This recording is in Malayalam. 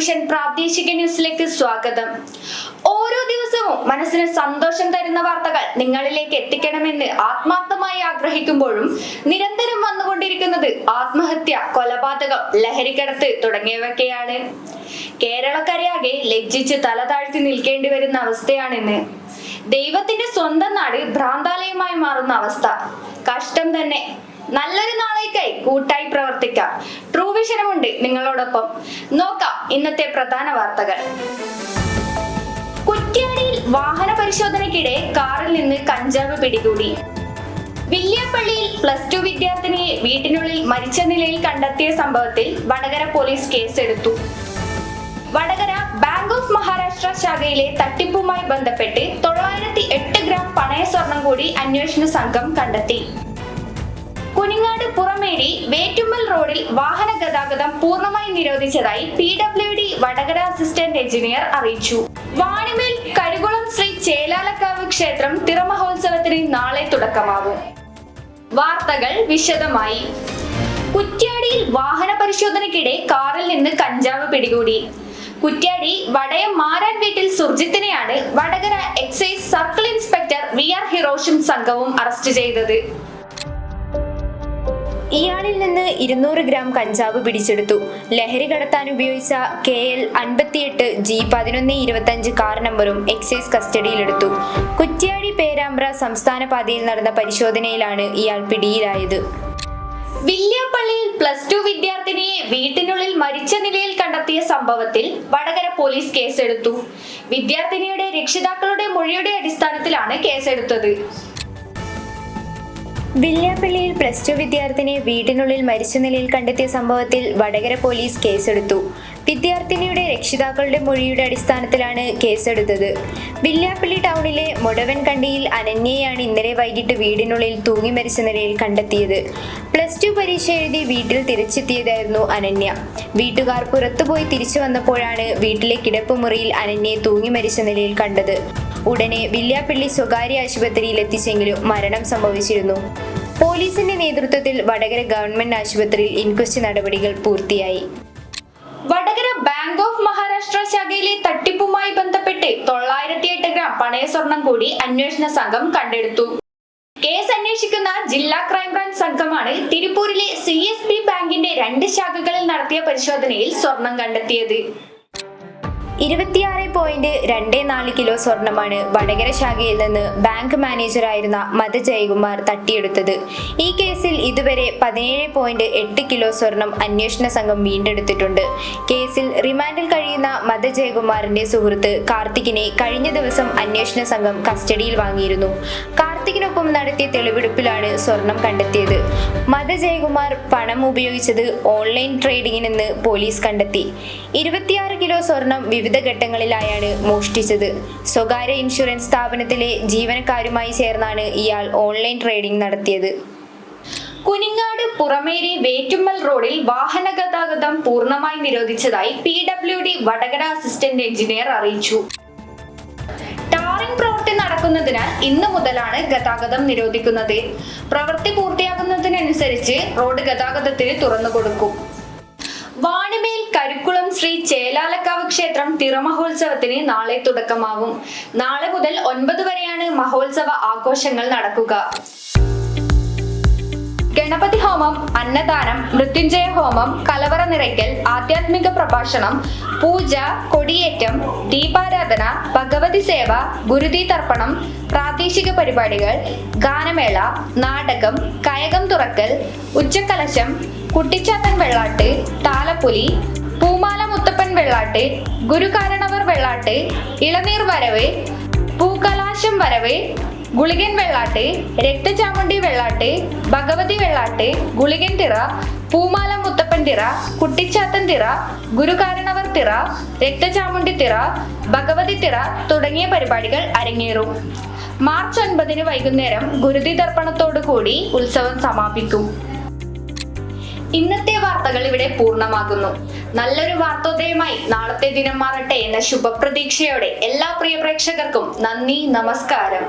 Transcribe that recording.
വിഷൻ പ്രാദേശിക ന്യൂസിലേക്ക് സ്വാഗതം. ഓരോ ദിവസവും മനസ്സിന് സന്തോഷം തരുന്ന വാർത്തകൾ നിങ്ങളിലേക്ക് എത്തിക്കണമെന്ന് ആത്മാർത്ഥമായി ആഗ്രഹിക്കുമ്പോഴും നിരന്തരം വന്നുകൊണ്ടിരിക്കുന്നത് ആത്മഹത്യ, കൊലപാതകം, ലഹരിക്കടത്ത് തുടങ്ങിയവയൊക്കെയാണ്. കേരളക്കരയാകെ ലജ്ജിച്ച് തല താഴ്ത്തി നിൽക്കേണ്ടി വരുന്ന അവസ്ഥയാണിന്ന്. ദൈവത്തിന്റെ സ്വന്തം നാട് ഭ്രാന്താലയമായി മാറുന്ന അവസ്ഥ കഷ്ടം തന്നെ. നല്ലൊരു നാളേക്കായി കൂട്ടായി പ്രവർത്തിക്കാം. ട്രൂ വിഷനുമുണ്ട് നിങ്ങളോടൊപ്പം. നോക്കാം ഇന്നത്തെ പ്രധാന വാർത്തകൾ. കുറ്റ്യാടിയിൽ വാഹന പരിശോധനയ്ക്കിടെ കാറിൽ നിന്ന് കഞ്ചാവ് പിടികൂടി. വില്യാപ്പള്ളിയിൽ +2 വിദ്യാർത്ഥിനിയെ വീട്ടിനുള്ളിൽ മരിച്ച നിലയിൽ കണ്ടെത്തിയ സംഭവത്തിൽ വടകര പോലീസ് കേസെടുത്തു. വടകര ബാങ്ക് ഓഫ് മഹാരാഷ്ട്ര ശാഖയിലെ തട്ടിപ്പുമായി ബന്ധപ്പെട്ട് 908 ഗ്രാം പണയ സ്വർണം കൂടി അന്വേഷണ സംഘം കണ്ടെത്തി. കുനിങ്ങാട് പുറമേരി വേറ്റുമ്മൽ റോഡിൽ വാഹന ഗതാഗതം പൂർണ്ണമായി നിരോധിച്ചതായി PWD വടകര അസിസ്റ്റന്റ് എഞ്ചിനീയർ അറിയിച്ചു. വാണിമേൽ കരുകുളം ശ്രീ ചേലാലക്കാവ് ക്ഷേത്രം തിറമഹോത്സവത്തിന് നാളെ തുടക്കമാവും. വാർത്തകൾ വിശദമായി. കുറ്റ്യാടിയിൽ വാഹന പരിശോധനയ്ക്കിടെ കാറിൽ നിന്ന് കഞ്ചാവ് പിടികൂടി. കുറ്റ്യാടി വടയം മാരാൻ വീട്ടിൽ സുർജിത്തിനെയാണ് Vadakara excise circle inspector VR ഹിറോഷും സംഘവും അറസ്റ്റ് ചെയ്തത്. ഇയാളിൽ നിന്ന് 200 ഗ്രാം കഞ്ചാവ് പിടിച്ചെടുത്തു. ലഹരി കടത്താൻ ഉപയോഗിച്ച KL 58 G1125 കാർ നമ്പറും എക്സൈസ് കസ്റ്റഡിയിലെടുത്തു. കുറ്റ്യാടി പേരാമ്പ്ര സംസ്ഥാന പാതയിൽ നടന്ന പരിശോധനയിലാണ് ഇയാൾ പിടിയിലായത്. വില്യാപ്പള്ളിയിൽ +2 വിദ്യാർത്ഥിനിയെ വീട്ടിനുള്ളിൽ മരിച്ച നിലയിൽ കണ്ടെത്തിയ സംഭവത്തിൽ വടകര പോലീസ് കേസെടുത്തു. വിദ്യാർത്ഥിനിയുടെ രക്ഷിതാക്കളുടെ മൊഴിയുടെ അടിസ്ഥാനത്തിലാണ് കേസെടുത്തത്. വില്യാപ്പള്ളിയിൽ +2 വിദ്യാർത്ഥിനിയെ വീട്ടിനുള്ളിൽ മരിച്ച നിലയിൽ കണ്ടെത്തിയ സംഭവത്തിൽ വടകര പോലീസ് കേസെടുത്തു. വിദ്യാർത്ഥിനിയുടെ രക്ഷിതാക്കളുടെ മൊഴിയുടെ അടിസ്ഥാനത്തിലാണ് കേസെടുത്തത്. വില്യാപ്പള്ളി ടൗണിലെ മൊടവൻകണ്ടിയിൽ അനന്യയാണ് ഇന്നലെ വൈകിട്ട് വീടിനുള്ളിൽ തൂങ്ങി മരിച്ച നിലയിൽ കണ്ടെത്തിയത്. +2 പരീക്ഷ എഴുതി വീട്ടിൽ തിരിച്ചെത്തിയതായിരുന്നു അനന്യ. വീട്ടുകാർ പുറത്തുപോയി തിരിച്ചു വന്നപ്പോഴാണ് വീട്ടിലെ കിടപ്പുമുറിയിൽ അനന്യയെ തൂങ്ങി മരിച്ച നിലയിൽ കണ്ടത്. ഉടനെ വില്യാപ്പള്ളി സ്വകാര്യ ആശുപത്രിയിൽ എത്തിച്ചെങ്കിലും മരണം സംഭവിച്ചിരുന്നു. പോലീസിന്റെ നേതൃത്വത്തിൽ വടകര ഗവൺമെന്റ് ആശുപത്രിയിൽ ഇൻക്വസ്റ്റ് നടപടികൾ പൂർത്തിയായി. വടകര ബാങ്ക് ഓഫ് മഹാരാഷ്ട്ര ശാഖയിലെ തട്ടിപ്പുമായി ബന്ധപ്പെട്ട് 908 ഗ്രാം പണയ സ്വർണം കൂടി അന്വേഷണ സംഘം കണ്ടെടുത്തു. കേസ് അന്വേഷിക്കുന്ന ജില്ലാ ക്രൈംബ്രാഞ്ച് സംഘമാണ് തിരുപ്പൂരിലെ CSB ബാങ്കിന്റെ 2 ശാഖകളിൽ നടത്തിയ പരിശോധനയിൽ സ്വർണം കണ്ടെത്തിയത്. 26.24 കിലോ സ്വർണമാണ് വടകര ശാഖയിൽ നിന്ന് ബാങ്ക് മാനേജറായിരുന്ന മത ജയകുമാർ തട്ടിയെടുത്തത്. ഈ കേസിൽ ഇതുവരെ 17.8 കിലോ സ്വർണം അന്വേഷണ സംഘം വീണ്ടെടുത്തിട്ടുണ്ട്. കേസിൽ റിമാൻഡിൽ കഴിയുന്ന മത ജയകുമാറിന്റെ സുഹൃത്ത് കാർത്തികിനെ കഴിഞ്ഞ ദിവസം അന്വേഷണ സംഘം കസ്റ്റഡിയിൽ വാങ്ങിയിരുന്നു. കാർത്തികിനൊപ്പം നടത്തിയ തെളിവെടുപ്പിലാണ് സ്വർണം കണ്ടെത്തിയത്. മത ജയകുമാർ പണം ഉപയോഗിച്ചത് ഓൺലൈൻ ട്രേഡിംഗിനെന്ന് പോലീസ് കണ്ടെത്തി. 26 കിലോ സ്വർണം വിവിധ ഘട്ടങ്ങളിലായാണ് മോഷ്ടിച്ചത്. സ്വകാര്യ ഇൻഷുറൻസ് സ്ഥാപനത്തിലെ ജീവനക്കാരുമായി ചേർന്നാണ് ഇയാൾ ഓൺലൈൻ ട്രേഡിംഗ് നടത്തിയത്. കുനിങ്ങാട് പുറമേരി വേറ്റുമ്മൽ റോഡിൽ വാഹന ഗതാഗതം പൂർണ്ണമായി നിരോധിച്ചതായി PWD വടകര അസിസ്റ്റന്റ് എഞ്ചിനീയർ അറിയിച്ചു. ടാറിംഗ് പ്രവൃത്തി നടക്കുന്നതിനാൽ ഇന്നു മുതലാണ് ഗതാഗതം നിരോധിക്കുന്നത്. പ്രവൃത്തി പൂർത്തിയാകുന്നതിനനുസരിച്ച് റോഡ് ഗതാഗതത്തിന് തുറന്നുകൊടുക്കും. വാണിമേൽ കരുക്കുളം ശ്രീ ചേലാലക്കാവ് ക്ഷേത്രം തിറമഹോത്സവത്തിന് നാളെ തുടക്കമാവും. നാളെ മുതൽ 9 വരെയാണ് മഹോത്സവ ആഘോഷങ്ങൾ നടക്കുക. ഗണപതി ഹോമം, അന്നദാനം, മൃത്യുഞ്ജയ ഹോമം, കലവറ നിറയ്ക്കൽ, ആധ്യാത്മിക പ്രഭാഷണം, പൂജ, കൊടിയേറ്റം, ദീപാരാധന, ഭഗവതി സേവ, ഗുരുതി തർപ്പണം, പ്രാദേശിക പരിപാടികൾ, ഗാനമേള, നാടകം, കയകം തുറക്കൽ, ഉച്ചക്കലശം, കുട്ടിച്ചാത്തൻ വെള്ളാട്ട്, താലപ്പൊലി, പൂമാല മുത്തപ്പൻ വെള്ളാട്ട്, ഗുരുകാരണവർ വെള്ളാട്ട്, ഇളനീർ വരവ്, പൂക്കലാശം വരവ്, ഗുളികൻ വെള്ളാട്ട്, രക്തചാമുണ്ടി വെള്ളാട്ട്, ഭഗവതി വെള്ളാട്ട്, ഗുളികൻ തിറ, പൂമാല മുത്തപ്പൻ തിറ, കുട്ടിച്ചാത്തൻ തിറ, ഗുരുകാരണവർ തിറ, രക്തചാമുണ്ടി തിറ, ഭഗവതി തിറ തുടങ്ങിയ പരിപാടികൾ അരങ്ങേറും. മാർച്ച് 9 വൈകുന്നേരം ഗുരുതി ദർപ്പണത്തോടു കൂടി ഉത്സവം സമാപിക്കും. ഇന്നത്തെ വാർത്തകൾ ഇവിടെ പൂർണ്ണമാകുന്നു. നല്ലൊരു വാർത്തോദയമായി നാളത്തെ ദിനം മാറട്ടെ എന്ന ശുഭപ്രതീക്ഷയോടെ എല്ലാ പ്രിയ പ്രേക്ഷകർക്കും നന്ദി, നമസ്കാരം.